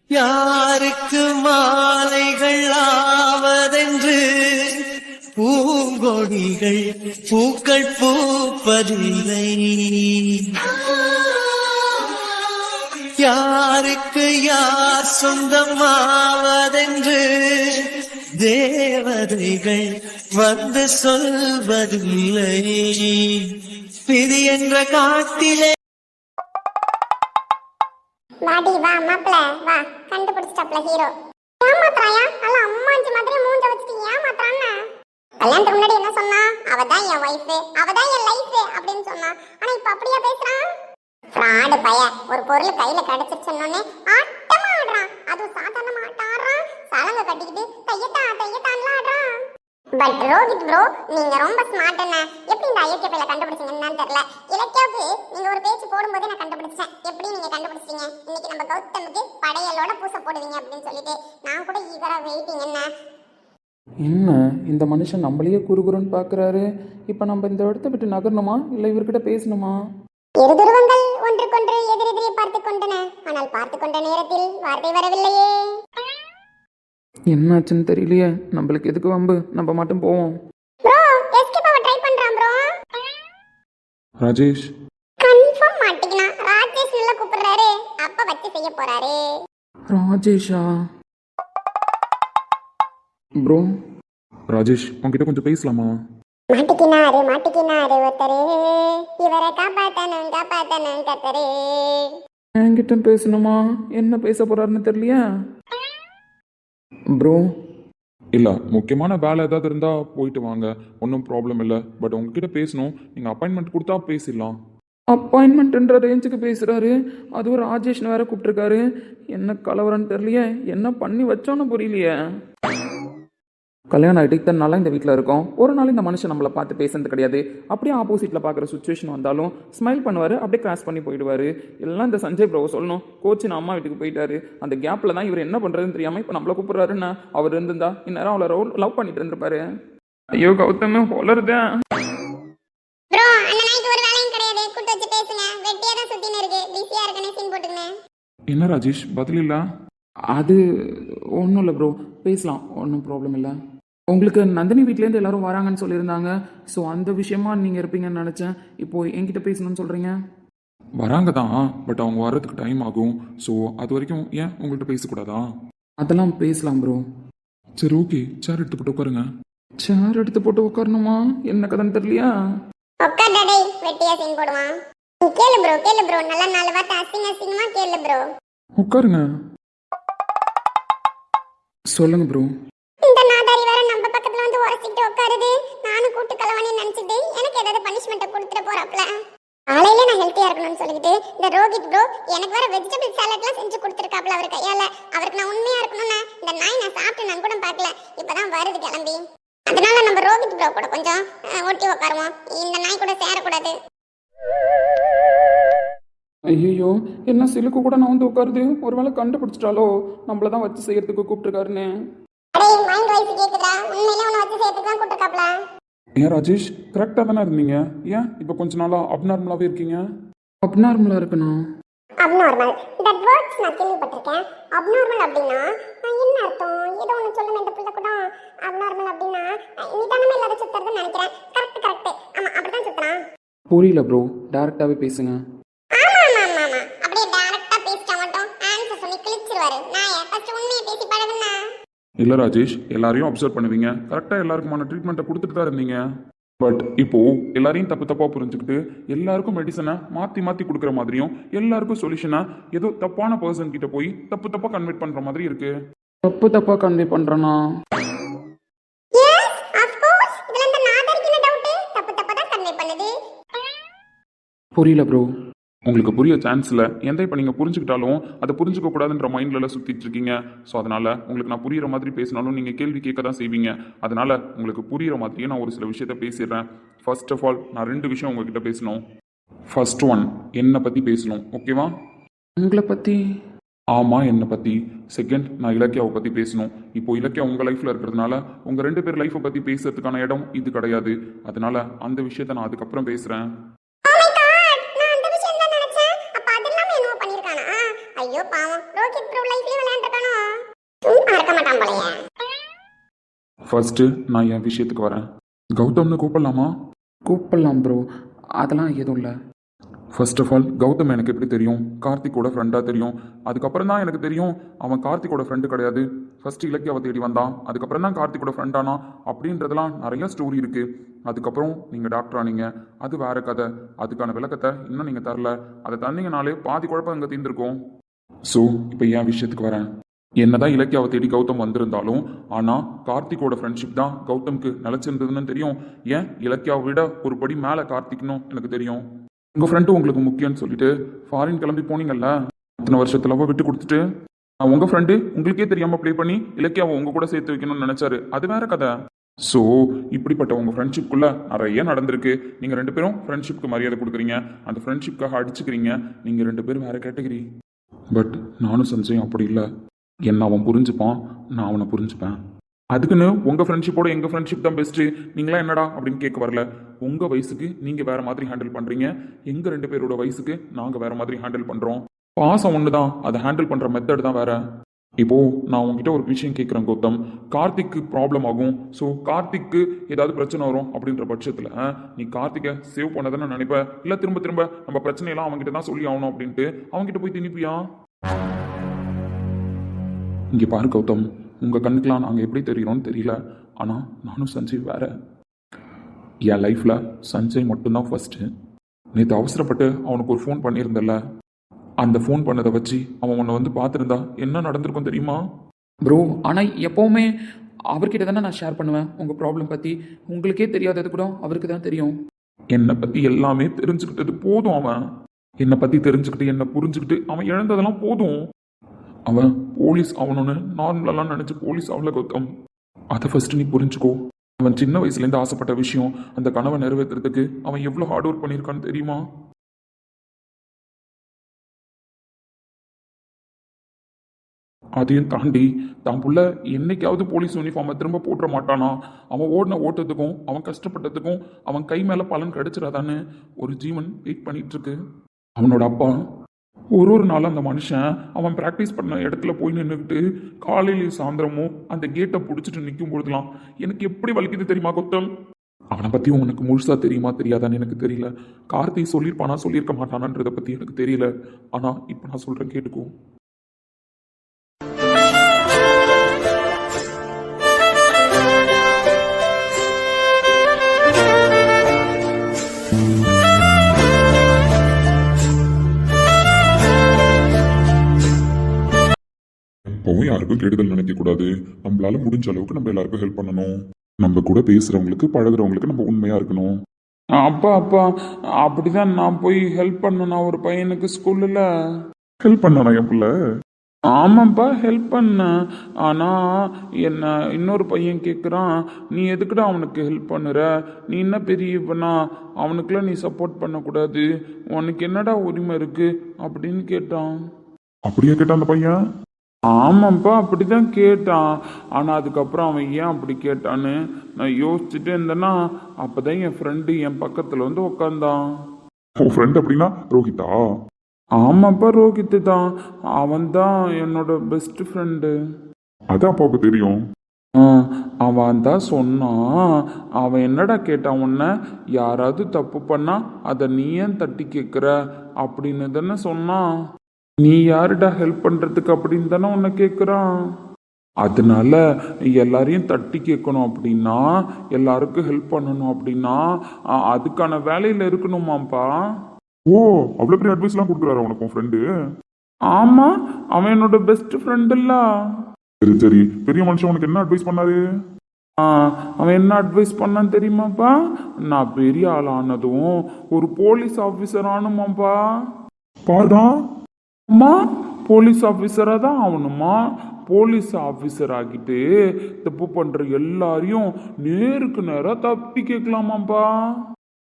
யாருக்கு மாலைகள் ஆவதென்று பூங்கொடிகள் பூக்கள் பூப்பதில்லை. யாருக்கு யார் சொந்தமாவதென்று தேவதைகள் வந்து சொல்வதில்லை. விதி என்ற காட்டிலே வாடி வா மாப்ள வா கண்டுபிடிச்சிட்டாப்ல ஹீரோ. ஏமாத்றாயா அல்ல அம்மாஞ்சி மாதிரி மூஞ்ச வச்சிட்டு ஏமாத்றான்னா கல்யாணத்துக்கு முன்னாடி என்ன சொன்னா அவதான் என் வைஃப் அவதான் என் லைஃப் அப்படின்னு சொன்னா. ஆனா இப்ப அப்படியே பேசுறான். ஃப்ராடு பைய. ஒரு பொருள் கையில கிடைச்சிட்டு சொன்னோன்னே ஆட்டமா ஆடுறான். அதுவும் சாதாரணமா ஆடுறான். சலங்க கட்டிக்கிட்டு தையத்தான்லாம் ஆடுறான். பட் ரோஹித் ப்ரோ நீங்க ரொம்ப ஸ்மார்ட். என்ன எப்படி இந்த ஐயோக்கிய பையில கண்டுபிடிச்சீங்கன்னு தெரியல. இலக்கியாவுக்கு நீங்க ஒரு பேச்சு போடும்போது நான் கண்டுபிடிச்சேன். எப்படி நீங்க கண்டுபிடிச்சீங்க? இன்னைக்கு நம்ம கௌதமுக்கு படையலோட பூசை போடுவீங்க அப்படின்னு சொல்லிட்டு நான் கூட ஈகரா வெயிட்டிங். என்ன இந்த மனுஷன் நம்மளையே குறுகுறுன்னு பார்க்குறாரு. இப்போ நம்ம இந்த இடத்த விட்டு நகரணுமா இல்லை இவர்கிட்ட பேசணுமா? இரு துருவங்கள் ஒன்றுக்கொன்று எதிரெதிரே பார்த்து கொண்டன. ஆனால் பார்த்து கொண்ட நேரத்தில் வார்த்தை வரவில்லையே. என்னாச்சுன்னு தெரியலையே. நம்மளுக்கு எதுக்கு வம்பு, நம்ம மட்டும் போவோம். ப்ரோ எஸ்கேப் ஆக ட்ரை பண்றான் ப்ரோ. ராஜேஷ் கன்ஃபார்ம் மாட்டிக்கினா. ராஜேஷ் நல்ல கூப்பிடுறாரு. அப்ப வச்சு செய்ய போறாரு. ராஜேஷா? ப்ரோ ராஜேஷ் உங்ககிட்ட கொஞ்சம் பேசலாமா? மாட்டிக்கினாரு ஒருத்தரே. இவரை காப்பாத்தணும் கத்தரே. என்கிட்ட பேசணுமா? என்ன பேச போறாருன்னு தெரியலையா? ப்ரோ இல்லை, முக்கியமான வேலை ஏதாவது இருந்தால் போயிட்டு வாங்க, ஒன்றும் ப்ராப்ளம் இல்லை. பட் உங்ககிட்ட பேசணும். நீங்கள் அப்பாயின்மெண்ட் கொடுத்தா பேசிடலாம். அப்பாயின்மெண்ட்ன்ற ரேஞ்சுக்கு பேசுகிறாரு. அதுவும் ராஜேஷ்னு வேற கூப்பிட்டுருக்காரு. என்ன கலவரன்னு தெரியலையே. என்ன பண்ணி வச்சோன்னு புரியலையே. கல்யாணம் ஆகிட்டு இத்தனை நாளாக இந்த வீட்டில் இருக்கோம். ஒரு நாள் இந்த மனுஷன் நம்மளை பார்த்து பேசுறது கிடையாது. அப்படியே ஆப்போசிட்டில் பார்க்குற சுச்சுவேஷன் வந்தாலும் ஸ்மைல் பண்ணுவார், அப்படியே கிராஸ் பண்ணி போயிடுவார். எல்லாம் இந்த சஞ்சய் ப்ரோ சொல்லணும். கோச்சு நான் அம்மா வீட்டுக்கு போயிட்டாரு. அந்த கேப்பில் தான் இவர் என்ன பண்ணுறதுன்னு தெரியாமல் இப்போ நம்மளை கூப்பிட்றாருன்னா அவர் இருந்திருந்தா இந்நேரம் அவளை லவ் பண்ணிட்டு இருந்திருப்பாரு. ஐயோ கௌதமே வளருதேன். ப்ரோ அந்த நாய்க்கு ஒரு வேலையும் கிடையாது. கூட்டி வச்சு பேசுங்க. வெட்டியா தான் சுத்தின இருக்கு. பிஸியா இருக்கனே சீன் போட்டுக்கங்க. என்ன ராஜேஷ் பதில் இல்லை? அது ஒன்றும் இல்லை ப்ரோ, பேசலாம், ஒன்றும் ப்ராப்ளம் இல்லை. உங்களுக்கு நந்தினி வீட்லேருந்து எல்லாரும் வராங்கன்னு சொல்லியிருந்தாங்க. ஸோ அந்த விஷயமா நீங்கள் இருப்பீங்கன்னு நினச்சேன். இப்போது என்கிட்ட பேசணும்னு சொல்கிறீங்க. வராங்க தான், பட் அவங்க வர்றதுக்கு டைம் ஆகும். ஸோ அது வரைக்கும் ஏன் உங்கள்கிட்ட பேசக்கூடாதா? அதெல்லாம் பேசலாம் ப்ரோ. சரி ஓகே, சேர் எடுத்து போட்டு உட்காருங்க. சேர் எடுத்து போட்டு உட்காரணுமா? என்ன கதைன்னு தெரியலையா? உட்கார்டா டேய், வெட்டியா சீன் போடுவான். கேளு ப்ரோ நல்ல நாலு வார்த்தை அசிங்கமா கேளு ப்ரோ. உட்காருங்க. சொல்லுங்க ப்ரோ. இந்த நாதாரி வேற நம்ம பக்கத்துல வந்து உரசிட்டு உட்காருது. நானும் கூட்டு கலவானி நினைச்சிட்டு எனக்கு ஏதாவது பனிஷ்மெண்ட் கொடுத்துட போறாப்ல. காலையில நான் ஹெல்த்தியா இருக்கணும்னு சொல்லிட்டு இந்த ரோஹித் ப்ரோ எனக்கு வேற வெஜிடபிள் சாலட்லாம் செஞ்சு கொடுத்துருக்காப்ல அவர் கையால. அவருக்கு நான் உண்மையா இருக்கணும்னா இந்த நாய் நான் சாப்பிட்டு நான் கூட பார்க்கல. இப்பதான் வருது கிளம்பி. அதனால நம்ம ரோஹித் ப்ரோ கூட கொஞ்சம் ஒட்டி உட்காருவோம். இந்த நாய் கூட சேரக்கூடாது. ஐயோ என்ன சிலுக்கு கூட நான் வந்து உட்காருது. ஒருவேளை கண்டுபிடிச்சிட்டாலோ நம்மள தான் வச்சு செய்யறதுக்கு கூப்பிட்டுருக்காருன்னு. அடே மைண்ட் வாய்ஸ் கேக்குதா? உண்மையிலே உன்னை வச்சு செய்யறதுக்கு தான் கூப்பிட்டுருக்காப்ல. ஏன் ராஜேஷ் கரெக்டாக தானே இருந்தீங்க? ஏன் இப்போ கொஞ்ச நாளாக அப்நார்மலாகவே இருக்கீங்க? அப்நார்மலாக இருக்கணும். அப்நார்மல் தட் வேர்ட்ஸ் நான் கேள்விப்பட்டிருக்கேன். அப்நார்மல் அப்படின்னா என்ன அர்த்தம்? ஏதோ ஒன்று சொல்லுங்க இந்த பிள்ளை கூட. அப்நார்மல் அப்படின்னா நிதானமே இல்லாத சுத்துறதுன்னு நினைக்கிறேன். கரெக்ட். ஆமா அப்படிதான் சுத்துறான். புரியல ப்ரோ, டேரெக்டாகவே பேசுங்க. ஆமா அப்படியே டைரக்டா பேசிட்டா மட்டும் ஆன்சர் சொல்லி கிழிச்சிருவாரு. நான் ஃபர்ஸ்ட் உண்மையை பேசி பழகுனா. இல்லை ராஜேஷ், எல்லாரையும் அப்சர்வ் பண்ணுவீங்க, கரெக்டாக எல்லாருக்குமான ட்ரீட்மெண்ட்டை கொடுத்துட்டு தான் இருந்தீங்க. பட் இப்போ எல்லாரையும் தப்பாக புரிஞ்சுக்கிட்டு எல்லாருக்கும் மெடிசனை மாற்றி கொடுக்குற மாதிரியும் எல்லாருக்கும் சொல்யூஷனை ஏதோ தப்பான பர்சன் கிட்ட போய் தப்பாக கன்வெர்ட் பண்ணுற மாதிரி இருக்கு. தப்பாக கன்வே பண்ணுறேன்னா? Yes of course. இதுல இந்த நாதருக்கு என்ன டவுட்? தப்பா தான் கன்வே பண்ணுது. புரியல ப்ரோ. உங்களுக்கு புரிய சான்ஸ் இல்லை. எந்த இப்போ நீங்கள் புரிஞ்சுக்கிட்டாலும் அதை புரிஞ்சுக்க கூடாதுன்ற மைண்ட்ல சுற்றிட்டு இருக்கீங்க. ஸோ அதனால் உங்களுக்கு நான் புரிகிற மாதிரி பேசினாலும் நீங்கள் கேள்வி கேட்க தான் செய்வீங்க. அதனால் உங்களுக்கு புரிகிற மாதிரியே நான் ஒரு சில விஷயத்த பேசிடுறேன். ஃபர்ஸ்ட் ஆஃப் ஆல் நான் 2 விஷயம் உங்ககிட்ட பேசணும். ஃபர்ஸ்ட் ஒன், என்னை பற்றி பேசணும், ஓகேவா? உங்களை பற்றி? ஆமாம், என்னை பற்றி. செகண்ட், நான் இலக்கியாவை பற்றி பேசணும். இப்போ இலக்கியா உங்கள் லைஃப்பில் இருக்கிறதுனால உங்கள் 2 பேர் லைஃப்பை பற்றி பேசுறதுக்கான இடம் இது கிடையாது. அதனால அந்த விஷயத்த நான் அதுக்கப்புறம் பேசுகிறேன். ஐயோ ஐயோ பாவம், ரோஹித் ப்ரோ லைஃப்லயே விளையாண்டுருக்கானோ? சும்மா இருக்க மாட்டான் போலயே. ஃபர்ஸ்ட்டு நான் என் விஷயத்துக்கு வரேன். கௌதம்னு கூப்பிடலாமா? கூப்பிடலாம் ப்ரோ, அதெல்லாம் எதுவும் இல்லை. ஃபர்ஸ்ட் ஆஃப் ஆல் கௌதம் எனக்கு எப்படி தெரியும்? கார்த்திக்கோட ஃப்ரெண்டாக தெரியும். அதுக்கப்புறம் தான் எனக்கு தெரியும் அவன் கார்த்திக்கோட ஃப்ரெண்டு கிடையாது. ஃபர்ஸ்ட் இலக்கியாவை தேடி வந்தான், அதுக்கப்புறம் தான் கார்த்திக்கோட ஃப்ரெண்டானா அப்படின்றதெல்லாம் நிறைய ஸ்டோரி இருக்குது. அதுக்கப்புறம் நீங்கள் டாக்டர் ஆனீங்க, அது வேற கதை. அதுக்கான விளக்கத்தை இன்னும் நீங்கள் தரல. அதை தந்தீங்கனாலே பாதி குழப்பம் இங்கே தீர்ந்துருக்கும். ஸோ இப்போ என் விஷயத்துக்கு வரேன். என்னதான் இலக்கியாவை தேடி கௌதம் வந்திருந்தாலும் ஆனால் கார்த்திக்கோட ஃப்ரெண்ட்ஷிப் தான் கௌதம்க்கு நிலச்சிருந்ததுன்னு தெரியும். ஏன் இலக்கியாவை விட ஒரு படி மேலே கார்த்திக்னும் எனக்கு தெரியும். உங்கள் ஃப்ரெண்டு உங்களுக்கு முக்கியம்னு சொல்லிட்டு ஃபாரின் கிளம்பி போனீங்கல்ல, இத்தனை வருஷத்துல விட்டு கொடுத்துட்டு உங்கள் ஃப்ரெண்டு உங்களுக்கே தெரியாமல் ப்ளே பண்ணி இலக்கியாவை உங்கள் கூட சேர்த்து வைக்கணும்னு நினச்சாரு. அது வேற கதை. ஸோ இப்படிப்பட்ட உங்கள் ஃப்ரெண்ட்ஷிப்குள்ளே நிறைய நடந்திருக்கு. நீங்கள் ரெண்டு பேரும் ஃப்ரெண்ட்ஷிப்க்கு மரியாதை கொடுக்குறீங்க, அந்த ஃப்ரெண்ட்ஷிப்காக அடிச்சுக்கிறீங்க. நீங்கள் ரெண்டு பேரும் வேற கேட்டகரி. பட் நானும் சஞ்சயும் அப்படி இல்லை. என்ன அவன் புரிஞ்சுப்பான், நான் அவனை புரிஞ்சுப்பேன். அதுக்குன்னு உங்கள் ஃப்ரெண்ட்ஷிப்போட எங்கள் ஃப்ரெண்ட்ஷிப் தான் பெஸ்ட்டு, நீங்களா என்னடா அப்படின்னு கேட்க வரல. உங்கள் வயசுக்கு நீங்கள் வேறு மாதிரி ஹேண்டில் பண்ணுறீங்க, எங்கள் ரெண்டு பேரோட வயசுக்கு நாங்கள் வேறு மாதிரி ஹேண்டில் பண்ணுறோம். பாசம் ஒன்று தான், அதை ஹேண்டில் பண்ணுற மெத்தட் தான் வேறு. இப்போது நான் உங்ககிட்ட ஒரு விஷயம் கேட்குறேன் கௌதம். கார்த்திக்கு ப்ராப்ளம் ஆகும், ஸோ கார்த்திக்கு ஏதாவது பிரச்சனை வரும் அப்படின்ற பட்சத்தில் நீ கார்த்திகை சேவ் பண்ணதானே நினைப்ப, இல்லை திரும்ப திரும்ப நம்ம பிரச்சனையெல்லாம் அவங்ககிட்ட தான் சொல்லி ஆகணும் அப்படின்ட்டு அவங்ககிட்ட போய் திணிப்பியா? இங்கே பாரு கௌதம், உங்கள் கண்ணுக்கெலாம் நாங்கள் எப்படி தெரிகிறோன்னு தெரியல, ஆனால் நானும் சஞ்சய் வேற. என் லைஃப்பில் சஞ்சய் மட்டும்தான் ஃபஸ்ட்டு. நேற்று அவசரப்பட்டு அவனுக்கு ஒரு ஃபோன் பண்ணியிருந்தல, அந்த ஃபோன் பண்ணதை வச்சு அவன் உன்னை வந்து பார்த்துருந்தா என்ன நடந்திருக்கும் தெரியுமா? ப்ரோ, ஆனால் எப்போவுமே அவர்கிட்ட தானே நான் ஷேர் பண்ணுவேன் உங்கள் ப்ராப்ளம் பற்றி. உங்களுக்கே தெரியாதது கூட அவருக்கு தான் தெரியும். என்னை பற்றி எல்லாமே தெரிஞ்சுக்கிட்டது போதும். அவன் என்னை பற்றி தெரிஞ்சுக்கிட்டு என்னை புரிஞ்சுக்கிட்டு அவன் இழந்ததெல்லாம் போதும். அவன் போலீஸ் ஆகணும்னு நார்மலெல்லாம் நினச்சி போலீஸ் ஆகல கௌதம். அதை ஃபஸ்ட்டு நீ புரிஞ்சுக்கோ. அவன் சின்ன வயசுலேருந்து ஆசைப்பட்ட விஷயம், அந்த கனவை நிறைவேற்றுறதுக்கு அவன் எவ்வளோ ஹார்ட் ஒர்க் பண்ணியிருக்கான்னு தெரியுமா? அதையும் தாண்டி தான் புள்ள என்னைக்காவது போலீஸ் யூனிஃபார்மை திரும்ப போட்டுற மாட்டானா? அவன் ஓடின ஓட்டத்துக்கும் அவன் கஷ்டப்பட்டதுக்கும் அவன் கை மேலே பலன் கிடைச்சிடாதான்னு ஒரு ஜீவன் வெயிட் பண்ணிட்டு இருக்கு. அவனோட அப்பா ஒரு நாள் அந்த மனுஷன் அவன் ப்ராக்டிஸ் பண்ண இடத்துல போய் நின்றுக்கிட்டு காலையிலையும் சாயந்தரமும் அந்த கேட்டை பிடிச்சிட்டு நிற்கும் பொழுதுலாம் எனக்கு எப்படி வலிக்குது தெரியுமா கௌதம்? அவனை பற்றி உனக்கு முழுசாக தெரியுமா தெரியாதான்னு எனக்கு தெரியல. கார்த்தி சொல்லியிருப்பானா சொல்லியிருக்க மாட்டானான்றதை பற்றி எனக்கு தெரியல. ஆனால் இப்போ நான் சொல்கிறேன் கேட்டுக்கோ. எப்பவும் யாருக்கும் கெடுதல் நினைக்கக்கூடாது. நம்மளால முடிஞ்ச அளவுக்கு நம்ம எல்லாருக்கும் ஹெல்ப் பண்ணணும். நம்ம கூட பேசுறவங்களுக்கு பழகுறவங்களுக்கு நம்ம உண்மையா இருக்கணும். அப்பா அப்பா, அப்படிதான் நான் போய் ஹெல்ப் பண்ணேன் ஒரு பையனுக்கு ஸ்கூலில். ஹெல்ப் பண்ணானா என் பிள்ளை? ஆமாப்பா, ஹெல்ப் பண்ணேன். ஆனால் என்ன இன்னொரு பையன் கேட்குறான், நீ எதுக்குடா அவனுக்கு ஹெல்ப் பண்ணுற? நீ என்ன பெரியவனா? அவனுக்குலாம் நீ சப்போர்ட் பண்ணக்கூடாது, உனக்கு என்னடா உரிமை இருக்கு அப்படின்னு கேட்டான். அப்படியே கேட்டான் அந்த பையன்? ஆமாப்பா, அப்படிதான் கேட்டான். ஆனால் அதுக்கப்புறம் அவன் ஏன் அப்படி கேட்டான்னு நான் யோசிச்சுட்டு இருந்தேன்னா அப்போதான் என் ஃப்ரெண்டு என் பக்கத்தில் வந்து உக்காந்தான். உன் ஃப்ரெண்ட் அப்படின்னா ரோஹிதா? ஆமாப்பா, ரோஹித்து தான். அவன் தான் என்னோட பெஸ்ட் ஃப்ரெண்டு. அதான் அப்பாவுக்கு தெரியும். அவன் தான் சொன்னான். அவன் என்னடா கேட்டான், உன்னை யாராவது தப்பு பண்ணா அதை நீ ஏன் தட்டி கேட்குற அப்படின்னு தானே சொன்னான். நீ யாருடா ஹெல்ப் பண்ணுறதுக்கு அப்படின்னு தானே உன்னை கேட்குறான். அதனால எல்லாரையும் தட்டி கேட்கணும் அப்படின்னா, எல்லாருக்கும் ஹெல்ப் பண்ணணும் அப்படின்னா அதுக்கான வேலையில் இருக்கணுமாப்பா. ஓ, அவ்வளோ பெரிய அட்வைஸ்லாம் கொடுக்குறாரு உனக்கு உன் ஃப்ரெண்டு? ஆமாம், அவன் என்னோட பெஸ்ட் ஃப்ரெண்டு இல்லை. சரி சரி, பெரிய மனுஷன் உனக்கு என்ன அட்வைஸ் பண்ணாரு? அவன் என்ன அட்வைஸ் பண்ணான்னு தெரியுமாப்பா? நான் பெரிய ஆள் ஆனதும் ஒரு போலீஸ் ஆஃபீஸர் ஆகணுமாப்பா. பாருடா. அம்மா, போலீஸ் ஆஃபீஸராக தான் ஆகணுமா? போலீஸ் ஆஃபீஸர் ஆகிட்டு தப்பு பண்ணுற எல்லாரையும் நேருக்கு நேராக தப்பி கேட்கலாமாப்பா.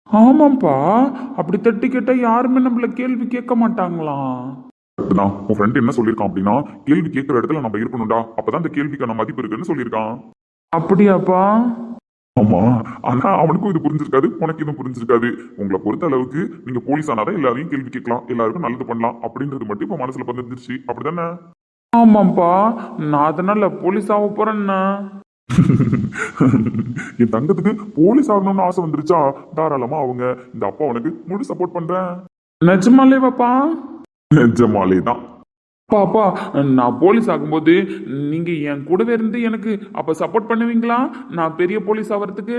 ஆமாப்பா, அப்படி தட்டி கேட்டால் யாருமே நம்மள கேள்வி கேட்க மாட்டாங்களாம். உன் ஃப்ரெண்ட் என்ன சொல்லியிருக்கான் அப்படின்னா, கேள்வி கேட்குற இடத்துல நம்ம இருக்கணும்டா, அப்பதான் அந்த கேள்விக்கான மதிப்பு இருக்குன்னு சொல்லியிருக்கான். அப்படியாப்பா? ஆமா, ஆனா அவனுக்கும் இது புரிஞ்சிருக்காது, உனக்கு இதுவும் புரிஞ்சிருக்காது. உங்களை பொறுத்த அளவுக்கு நீங்க போலீஸ் ஆனாதான் எல்லாரையும் கேள்வி கேட்கலாம், எல்லாருக்கும் நல்லது பண்ணலாம் அப்படின்றது மட்டும் இப்ப மனசுல பதிஞ்சிருச்சு, அப்படிதானே? ஆமாப்பா, நான் அதனால போலீஸ் ஆக போறேன்னா. என் தங்கத்துக்கு போலீஸ் ஆகணும்னு ஆசை வந்துருச்சா, தாராளமா அவங்க இந்த அப்பா உனக்கு முழு சப்போர்ட் பண்றேன். நிஜமாலேவாப்பா? நிஜமாலே தான். பாப்பா, நான் போலீஸ் ஆகும்போது நீங்க என் கூடவே இருந்து எனக்கு அப்ப சப்போர்ட் பண்ணுவீங்களா, நான் பெரிய போலீஸ் ஆகிறதுக்கு?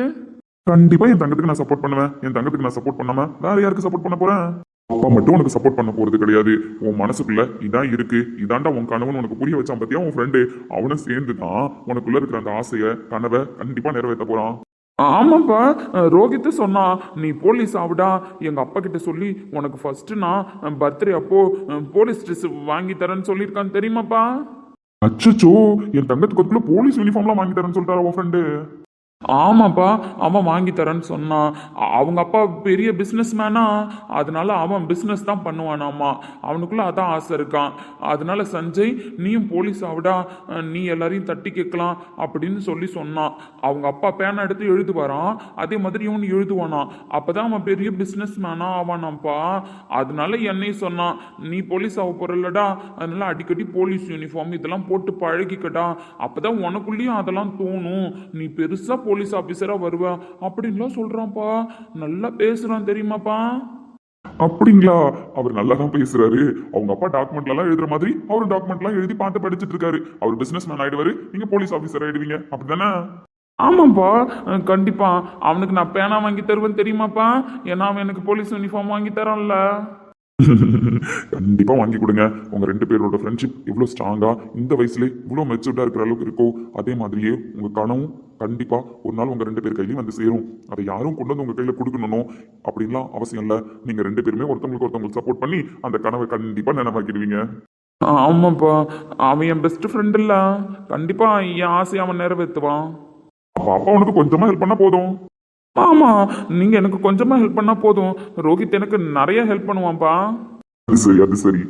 கண்டிப்பா என் தங்கத்துக்கு நான் சப்போர்ட் பண்ணுவேன். என் தங்கத்துக்கு நான் சப்போர்ட் பண்ணாம வேற யாருக்கு சப்போர்ட் பண்ண போறேன்? அப்பா மட்டும் உனக்கு சப்போர்ட் பண்ண போறது கிடையாது. உன் மனசுக்குள்ள இதான் இருக்கு, இதாண்டா உன் கனவுன்னு உனக்கு புரிய வச்சான் பத்தியா உன் ஃப்ரெண்டு. அவனும் சேர்ந்து தான் உனக்குள்ள இருக்கிற அந்த ஆசைய கனவை கண்டிப்பா நிறைவேற்ற போறான். ஆமாப்பா, ரோஹித் சொன்னா நீ போலீஸ் ஆகுடா, எங்க அப்பா கிட்ட சொல்லி உனக்கு ஃபர்ஸ்ட் நான் பர்த்டே அப்போ போலீஸ் ட்ரெஸ் வாங்கி தரேன்னு சொல்லியிருக்கான்னு தெரியுமாப்பா? அச்சோ, என் தங்கத்துக்கு அதுக்குள்ள போலீஸ் யூனிஃபார்ம்லாம் வாங்கி தரேன்னு சொல்லிட்டாரா உன் ஃப்ரெண்டு? ஆமாப்பா, அவன் வாங்கி தரேன்னு சொன்னான். அவங்க அப்பா பெரிய பிஸ்னஸ் மேனா, அதனால அவன் பிஸ்னஸ் தான் பண்ணுவானாமா. அவனுக்குள்ள அதான் ஆசை இருக்கான். அதனால சஞ்சய், நீயும் போலீஸ் ஆகுடா, நீ எல்லாரையும் தட்டி கேட்கலாம் அப்படின்னு சொல்லி சொன்னான். அவங்க அப்பா பேனை எடுத்து எழுதுவாரான், அதே மாதிரி இவனு எழுதுவானா. அப்பதான் அவன் பெரிய பிஸ்னஸ் மேனா ஆவானாப்பா. அதனால என்னையும் சொன்னான், நீ போலீஸ் ஆக போறலடா, அதனால அடிக்கடி போலீஸ் யூனிஃபார்ம் இதெல்லாம் போட்டு பழகிக்கடா, அப்பதான் உனக்குள்ளேயும் அதெல்லாம் தோணும், நீ பெருசா போலீஸ் ஆபீசரா வருவ அப்படின்லாம் சொல்றான்ப்பா. நல்லா பேசுறான் தெரியுமாப்பா? அப்படிங்களா? அவர் நல்லா தான் பேசுறாரு. அவங்க அப்பா டாக்குமெண்ட்ல எல்லாம் எழுதுற மாதிரி அவரு டாக்குமெண்ட்லாம் எழுதி பார்த்து படிச்சுட்டு இருக்காரு. அவர் பிசினஸ் மேன் ஆயிடுவாரு, நீங்க போலீஸ் ஆபீசர் ஆயிடுவீங்க, அப்படிதானே? ஆமாப்பா, கண்டிப்பா அவனுக்கு நான் பேனா வாங்கி தருவேன் தெரியுமாப்பா, ஏன்னா அவன் எனக்கு போலீஸ் யூனிஃபார்ம் வாங்கி தரான்ல. கண்டிப்பா வாங்கி கொடுங்க. உங்க ரெண்டு பேரோட ஃப்ரெண்ட்ஷிப் இவ்வளவு ஸ்ட்ராங்கா இந்த வயசுல இவ்வளவு மெச்சூர்டா இருக்கிற அளவுக்கு இருக்கோ, அதே மாதிரியே உங்க கனவும் கண்டிப்பா ஒரு நாள் உங்க ரெண்டு பேர் கையிலயும் வந்து சேரும். அதை யாரும் கொண்டு வந்து உங்க கையில கொடுக்கணும் அப்படின்லாம் அவசியம் இல்ல. நீங்க ரெண்டு பேருமே ஒருத்தவங்களுக்கு சப்போர்ட் பண்ணி அந்த கனவை கண்டிப்பா நினைவாக்கிடுவீங்க. ஆமாப்பா, அவன் என் பெஸ்ட் ஃப்ரெண்ட் இல்ல, கண்டிப்பா என் ஆசையை அவன் நிறைவேற்றுவான். அப்ப அப்பா உனக்கு கொஞ்சமா ஹெல்ப் பண்ணா போதும். ஆமா, நீங்க எனக்கு கொஞ்சமா ஹெல்ப் பண்ணா போதும், ரோஹித் எனக்கு நிறைய ஹெல்ப் பண்ணுவான்ப்பா. அது சரி, அது சரி.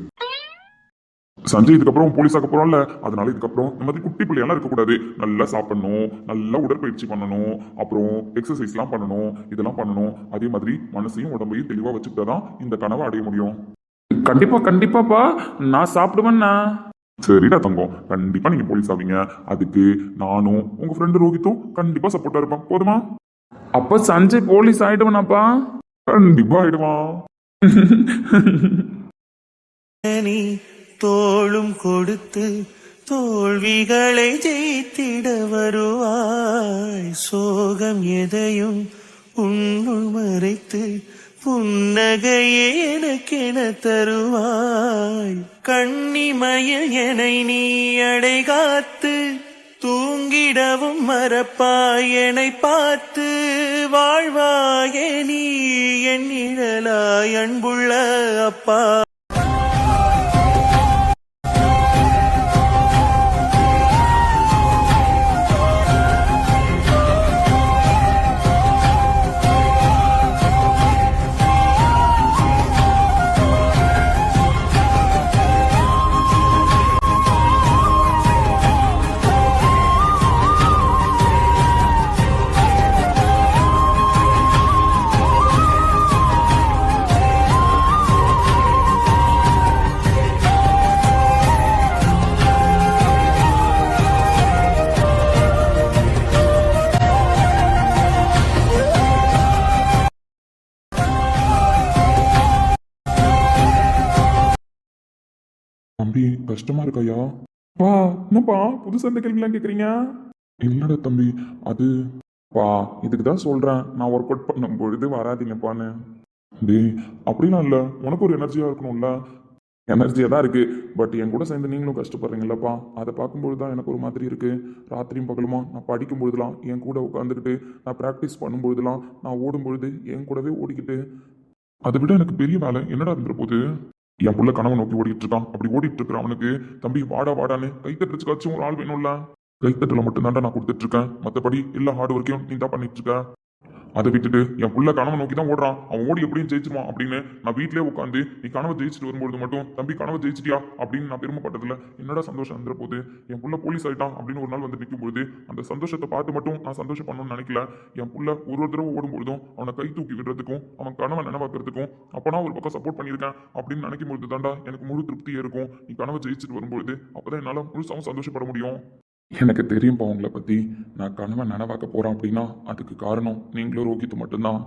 சஞ்சய் இதுக்கப்புறம் போலீஸ் ஆக போறோம்ல, அதனால இதுக்கப்புறம் இந்த மாதிரி குட்டி பிள்ளையெல்லாம் இருக்கக்கூடாது. நல்லா சாப்பிடணும், நல்லா உடற்பயிற்சி பண்ணணும், அப்புறம் எக்ஸசைஸ்லாம் பண்ணணும், இதெல்லாம் பண்ணணும். அதே மாதிரி மனசையும் உடம்பையும் தெளிவா வச்சுக்கிட்டாதான் இந்த கனவை அடைய முடியும். கண்டிப்பா கண்டிப்பாப்பா, நான் சாப்பிடுவேன்னா. சரிடா தங்கம், கண்டிப்பா நீங்க போலீஸ் ஆவீங்க. அதுக்கு நானும் உங்க ஃப்ரெண்டு ரோஹித்தும் கண்டிப்பா சப்போர்ட்டா இருப்பேன், போதுமா? அப்ப சஞ்சய் போலீஸ் ஆயிடுவனாப்பா? கண்டிப்பா ஆயிடுவான். நீ தோளும் கொடுத்து தோல்விகளை ஜெயித்திட வருவாய், சோகம் எதையும் உன்னுள் மறைத்து புன்னகையே எனக்கென தருவாய், கண்ணிமயில் எனை நீ அடைகாத்து தூங்கிடவும் மறப்பாய், என்னை பார்த்து வாழ்வாயே நீ என் நிழலாய் அன்புள்ள அப்பா. தம்பி கஷ்டமா இருக்கையா? பா, என்னப்பா புதுசா இந்த கேள்விலாம் கேக்குறீங்க? இல்லடா தம்பி, அது பா இதுக்கு தான் சொல்றேன், நான் ஒர்க் அவுட் பண்ணும் பொழுது வராதிங்கப்பான்னு. டேய் அப்படிலாம் இல்லை, உனக்கு ஒரு எனர்ஜியா இருக்கணும்ல. எனர்ஜியாக தான் இருக்கு, பட் என் கூட சேர்ந்து நீங்களும் கஷ்டப்படுறீங்களப்பா. அதை பார்க்கும்பொழுது தான் எனக்கு ஒரு மாதிரி இருக்கு. ராத்திரியும் பகலுமா நான் படிக்கும் பொழுதுலாம் என் கூட உட்காந்துக்கிட்டு, நான் ப்ராக்டிஸ் பண்ணும் பொழுதுலாம், நான் ஓடும் பொழுது என் கூடவே ஓடிக்கிட்டு, அதை விட எனக்கு பெரிய வேலை என்னடா இருந்துற போது. என் புள்ள கனவை நோக்கி ஓடிட்டு இருக்கான். அப்படி ஓடிட்டு இருக்கிற அவனுக்கு தம்பி வாடா வாடான்னு கைத்தட்டுச்சுக்காச்சும் ஒரு ஆள் வேணும்ல. கைத்தட்டல மட்டும்தான்டா நான் கொடுத்துட்டு இருக்கேன், மற்றபடி எல்லா ஹார்ட் ஒர்க்கையும் நீ தான் பண்ணிட்டு இருக்க. அதை விட்டுட்டு என் புள்ள கனவை நோக்கி தான் ஓடுறான், அவன் ஓடி எப்படியும் ஜெயிச்சிருவான் அப்படின்னு நான் வீட்டிலே உட்காந்து நீ கனவை ஜெயிச்சுட்டு வரும்பொழுது மட்டும் தம்பி கனவை ஜெயிச்சிட்டியா அப்படின்னு நான் பெருமைப்பட்டதுல என்னடா சந்தோஷம் இருந்துற போது. என் புள்ள போலீஸ் ஆயிட்டான் அப்படின்னு ஒரு நாள் வந்து நிற்கும்போது அந்த சந்தோஷத்தை பார்த்து மட்டும் நான் சந்தோஷம் பண்ணணும்னு நினைக்கல. என் புள்ள ஒரு தடவை ஓடும்பொழுதும் அவனை கை தூக்கி விடுறதுக்கும் அவன் கனவை நினைவாக்குறதுக்கும் அப்பனா ஒரு பக்கம் சப்போர்ட் பண்ணியிருக்கேன் அப்படின்னு நினைக்கும் பொழுது தாண்டா எனக்கு முழு திருப்தியே இருக்கும். நீ கனவை ஜெயிச்சுட்டு வரும்பொழுது அப்பதான் என்னால முழுசாவும் சந்தோஷப்பட முடியும். எனக்கு தெரியும்பா உங்களை பத்தி. நான் கனவை நனவாக்க போறேன் அப்படின்னா அதுக்கு காரணம் நீங்களும் ரோஹித் மட்டும்தான்.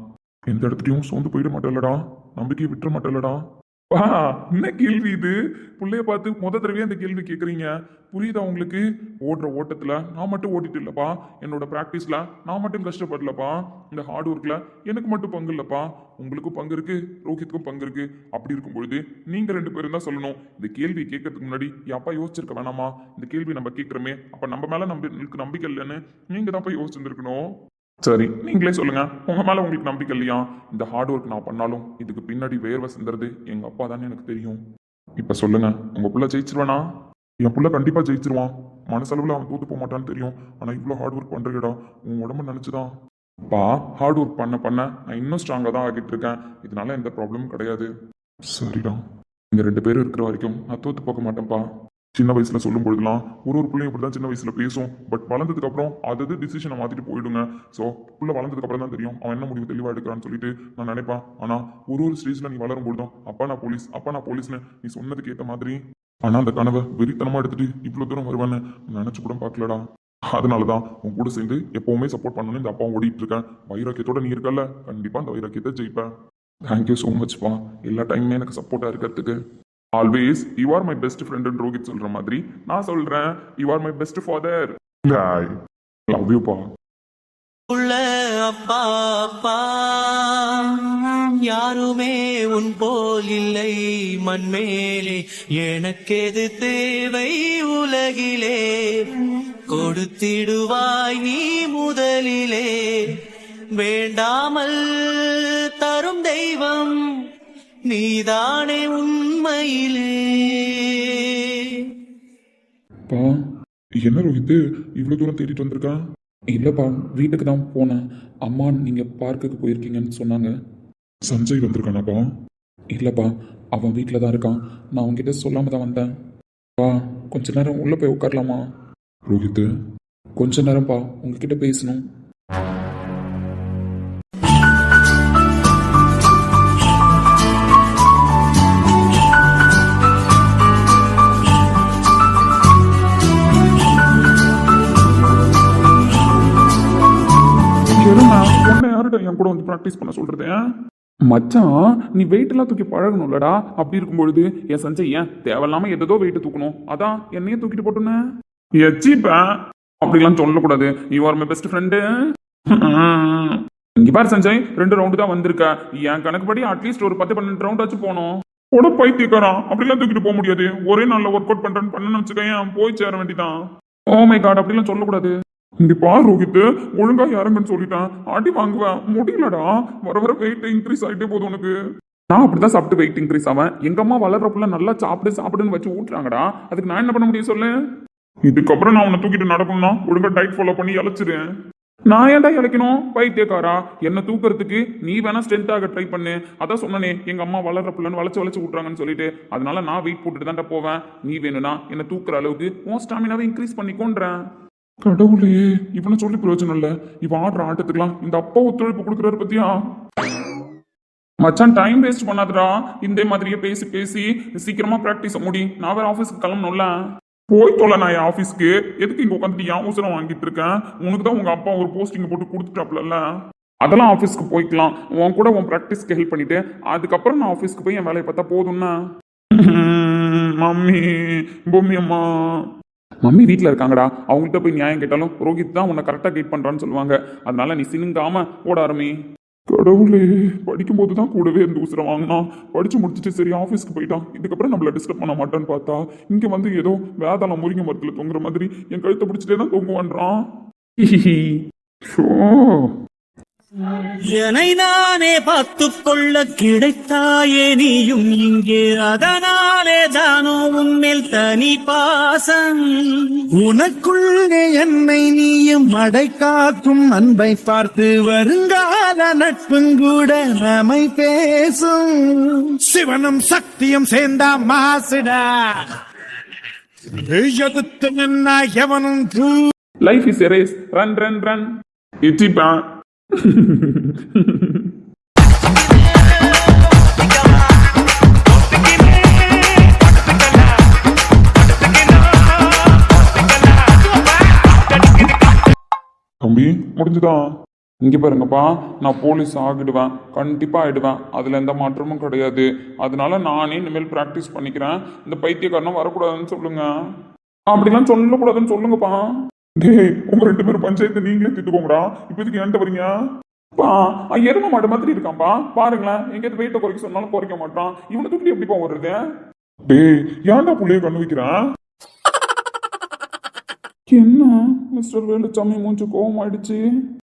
எந்த இடத்துலையும் சோர்ந்து போயிட மாட்டேல்லடா, நம்பிக்கையை விட்டுற மாட்டேல்லடா. வா, என்ன கேள்வி இது? பிள்ளைய பார்த்து தடவையே இந்த கேள்வி கேட்குறீங்க. புரியுதா உங்களுக்கு? ஓடுற ஓட்டத்தில் நான் மட்டும் ஓட்டிட்டு இல்லைப்பா, என்னோட ப்ராக்டிஸில் நான் மட்டும் கஷ்டப்படலப்பா, இந்த ஹார்ட் ஒர்க்கில் எனக்கு மட்டும் பங்கு இல்லைப்பா, உங்களுக்கும் பங்கு இருக்கு, ரோஹித்துக்கும் பங்கு இருக்கு. அப்படி இருக்கும் பொழுது நீங்கள் 2 பேரும் தான் சொல்லணும். இந்த கேள்வி கேட்கறதுக்கு முன்னாடி என் அப்பா யோசிச்சிருக்க வேணாமா? இந்த கேள்வி நம்ம கேட்குறோமே, அப்போ நம்ம மேலே நம்பிக்கை இல்லைன்னு நீங்கள் தான் போய் யோசிச்சிருந்துருக்கணும். சரி, நீங்களே சொல்லுங்க, உங்க மேல உங்களுக்கு நம்பிக்கை இல்லையா? இந்த ஹார்ட் ஒர்க் நான் பண்ணாலும் இதுக்கு பின்னாடி வேர்வை சிந்துறது எங்க அப்பா தானே எனக்கு தெரியும். இப்ப சொல்லுங்க, உங்க புள்ள ஜெயிச்சிருவானா? என் புள்ள கண்டிப்பா ஜெயிச்சிருவான். மனசளவுல அவன் தூத்து போக மாட்டான்னு தெரியும். ஆனா இவ்வளோ ஹார்ட் ஒர்க் பண்றீடா, உன் உடம்பு நினைச்சுதான். பா, ஹார்ட் ஒர்க் பண்ண நான் இன்னும் ஸ்ட்ராங்கா தான் ஆகிட்டு இருக்கேன். இதனால எந்த ப்ராப்ளமும் கிடையாது. சரிடா, நீங்க 2 பேரும் இருக்கிற வரைக்கும் நான் தோத்து போக மாட்டேன்ப்பா. சின்ன வயசுல சொல்லும் பொழுதுலாம் ஒரு பிள்ளையும் இப்படிதான் சின்ன வயசுல பேசும். பட் வளர்ந்ததுக்கு அப்புறம் அது டிசிஷனை மாத்திட்டு போயிடுங்க. ஸோ புள்ள வளர்ந்ததுக்கு அப்புறம் தான் தெரியும் அவன் என்ன முடிவு தெளிவா எடுக்கிறான்னு சொல்லிட்டு நான் நினைப்பேன். ஆனா ஒரு ஸ்டேஜ்ல நீ வளரும் பொழுதும் அப்பா நான் போலீஸ்னு நீ சொன்னதுக்கு ஏற்ற மாதிரி. ஆனா அந்த கனவை வெறித்தனமா எடுத்துட்டு இவ்வளவு தூரம் வருவான்னு நினைச்சு கூட பார்க்கலடா. அதனாலதான் உன் கூட சேர்ந்து எப்பவுமே சப்போர்ட் பண்ணணும்னு இந்த அப்பா ஓடிட்டு இருக்கேன். வைராக்கியத்தோட நீ இருக்கல, கண்டிப்பா அந்த வைராக்கியத்தை ஜெயிப்பேன். தேங்க்யூ ஸோ மச்ப்பா, எல்லா டைமுமே எனக்கு சப்போர்ட்டா இருக்கிறதுக்கு. Always you are my best friend Rohit சொல்ற மாதிரி நான் சொல்றேன், you are my best father. Love you பா. உள்ள அப்பா அப்பா யாருமே உன் போல் இல்லை மண்மேலே, எனக்கெது தேவை உலகிலே, கொடுத்திடுவாய் நீ முதலிலே, வேண்டாமல் தரும் தெய்வம் நீதானே உண்மையிலே. பா, என்ன ரோஹித் இவ்வளவு தூரம் தேடிட்டு வந்திருக்கான்? இல்லைப்பா, வீட்டுக்கு தான் போனேன். அம்மா நீங்கள் பார்க்குக்கு போயிருக்கீங்கன்னு சொன்னாங்க. சஞ்சய் வந்திருக்கானாப்பா? இல்லைப்பா, அவன் வீட்டில் தான் இருக்கான். நான் அவன்கிட்ட சொல்லாமல் தான் வந்தேன். பா, கொஞ்ச நேரம் உள்ளே போய் உட்காரலாமா? ரோஹித், கொஞ்ச நேரம்ப்பா, உங்ககிட்ட பேசணும். உன்னை யார்கிட்ட என் கூட வந்து ப்ராக்டிஸ் பண்ண சொல்றது? மச்சான், நீ வெயிட் எல்லாம் தூக்கி பழகணும்லடா. அப்படி இருக்கும்பொழுது என் சஞ்சய் ஏன் தேவையில்லாம எதோ வெயிட் தூக்கணும், அதான் என்னையே தூக்கிட்டு போட்டுன்னு எச்சிப்பேன். அப்படிலாம் சொல்லக்கூடாது. You are my best friend. இங்க பாரு சஞ்சய், 2 ரவுண்டு தான் வந்திருக்க. என் கணக்குப்படி அட்லீஸ்ட் ஒரு 10-12 ரவுண்ட் ஆச்சு போனோம். உட பைத்தியக்காரன், அப்படிலாம் தூக்கிட்டு போக முடியாது. ஒரே நாள்ல ஒர்க் அவுட் பண்ணணும்னு வச்சுக்கேன், போய் சேர வேண்டிதான். ஓ மை காட், அப்படிலாம் சொல்லக்கூடாது. இந்த பா ரோஹித், ஒழுங்கா இறங்குன்னு சொல்லிட்டேன், அடி வாங்குவேன். முடியலடா, வர வெயிட் இன்க்ரீஸ் ஆகிட்டே போதும் உனக்கு. நான் அப்படிதான் சாப்பிட்டு வெயிட் இன்க்ரீஸ் ஆவேன். எங்க அம்மா வளர்றப்புல நல்லா சாப்பிடுன்னு வச்சு ஊட்டுறாங்கடா. அதுக்கு நான் என்ன பண்ண முடியும் சொல்லு? இதுக்கப்புறம் நான் உன்னை தூக்கிட்டு நடக்கணும்னா ஒழுங்கா டயட் ஃபாலோ பண்ணி இழைச்சிருவேன். நான் ஏன்டா இழைக்கணும்? பைத்தியக்காரா, என்ன தூக்குறதுக்கு நீ வேணா ஸ்ட்ரென்த் ஆக ட்ரை பண்ணு. அதான் சொன்னனே, எங்க அம்மா வளர்ற பிள்ளைன்னு வளைச்சு விட்றாங்கன்னு சொல்லிட்டு. அதனால நான் வெயிட் போட்டுட்டு தான்டா போவேன். நீ வேணும்னா என்ன தூக்குற அளவுக்கு உன் ஸ்டாமினாவை இன்க்ரீஸ் பண்ணிக்கோன்றேன். கடவுளே, இவனை சொல்லி பிரயோஜனம் இல்ல. இவன் ஆடுற ஆட்டத்துக்குலாம் இந்த அப்பா ஒத்துழைப்பு கொடுக்குறாரு பத்தியா? மச்சான், டைம் வேஸ்ட் பண்ணாதடா. இந்த மாதிரியே பேசி சீக்கிரமா பிராக்டிஸ் முடி. நான் வேற ஆஃபீஸ்க்கு கிளம்பணும்ல. போய் தொலை, நான் என் ஆஃபீஸ்க்கு எதுக்கு இங்க உட்காந்துட்டு என் அவசரம் வாங்கிட்டு இருக்கேன்? உனக்கு தான் உங்க அப்பா ஒரு போஸ்டிங் போட்டு கொடுத்துட்டாப்ல. அதெல்லாம் ஆஃபீஸ்க்கு போய்க்கலாம். உன் கூட உன் ப்ராக்டிஸ்க்கு ஹெல்ப் பண்ணிட்டு அதுக்கப்புறம் நான் ஆஃபீஸ்க்கு போய் என் வேலையை பார்த்தா போதும்னா. மம்மி, பொம்மி அம்மா. மம்மி வீட்டில் இருக்காங்கடா. அவங்கள்ட்ட போய் நியாயம் கேட்டாலும் ரோஹித் தான் உன்னை கரெக்டாக கைட் பண்ணுறான்னு சொல்லுவாங்க. அதனால நீ சினுங்காம ஓட ஆரம்பி. கடவுளே, படிக்கும்போது தான் கூடவே இருந்து உசுரம் வாங்கினான். படிச்சு முடிச்சுட்டு சரி ஆஃபீஸ்க்கு போயிட்டான். இதுக்கப்புறம் நம்மள டிஸ்டர்ப் பண்ண மாட்டான்னு பார்த்தா இங்க வந்து ஏதோ வேதாளம் முருங்கை மரத்துல தொங்குற மாதிரி என் கழுத்தை பிடிச்சிட்டே தான் தொங்குவான்றான். ஷோ, என்னை நானே பார்த்துக் கொள்ள கிடைத்தாயே நீயும் இங்கே, அதனாலே தானோ உன்மேல் தனி பாசம். உனக்குள்ளே என்னை நீயும் அடைக்காக்கும் அன்பை பார்த்து வருங்கால நட்புங்கூட நம்மை பேசும். சிவனும் சக்தியும் சேர்ந்தா மாசுடா, எதிர்த்து நின்னா எவனும் life is a race, run run run. இச்சிப்பா தம்பி முடிஞ்சுதான். இங்கே பாருங்கப்பா, நான் போலீஸ் ஆகிடுவேன், கண்டிப்பாக ஆகிடுவேன், அதில் எந்த மாற்றமும் கிடையாது. அதனால நானே இனிமேல் ப்ராக்டிஸ் பண்ணிக்கிறேன். இந்த பைத்தியக்காரனும் வரக்கூடாதுன்னு சொல்லுங்க. அப்படிலாம் சொல்லக்கூடாதுன்னு சொல்லுங்கப்பா. டேய் உங்க ரெண்டு பேரும் பஞ்சாயத்து நீங்களே திட்டுக்கோங்கடா. இப்போதைக்கு என்கிட்ட வரீங்க? பா எரும மாடு மாதிரி இருக்கான்ப்பா, பாருங்களேன். எங்கேயாவது வெயிட்டை குறைக்க சொன்னாலும் குறைக்க மாட்டான். இவனை தூக்கி எப்படிப்பா வருது? டேய் ஏன்டா புள்ளைய கண்ணு வைக்கிறேன்? என்ன மிஸ்டர் வேலுச்சாமி மூஞ்சி கோவம் ஆயிடுச்சு.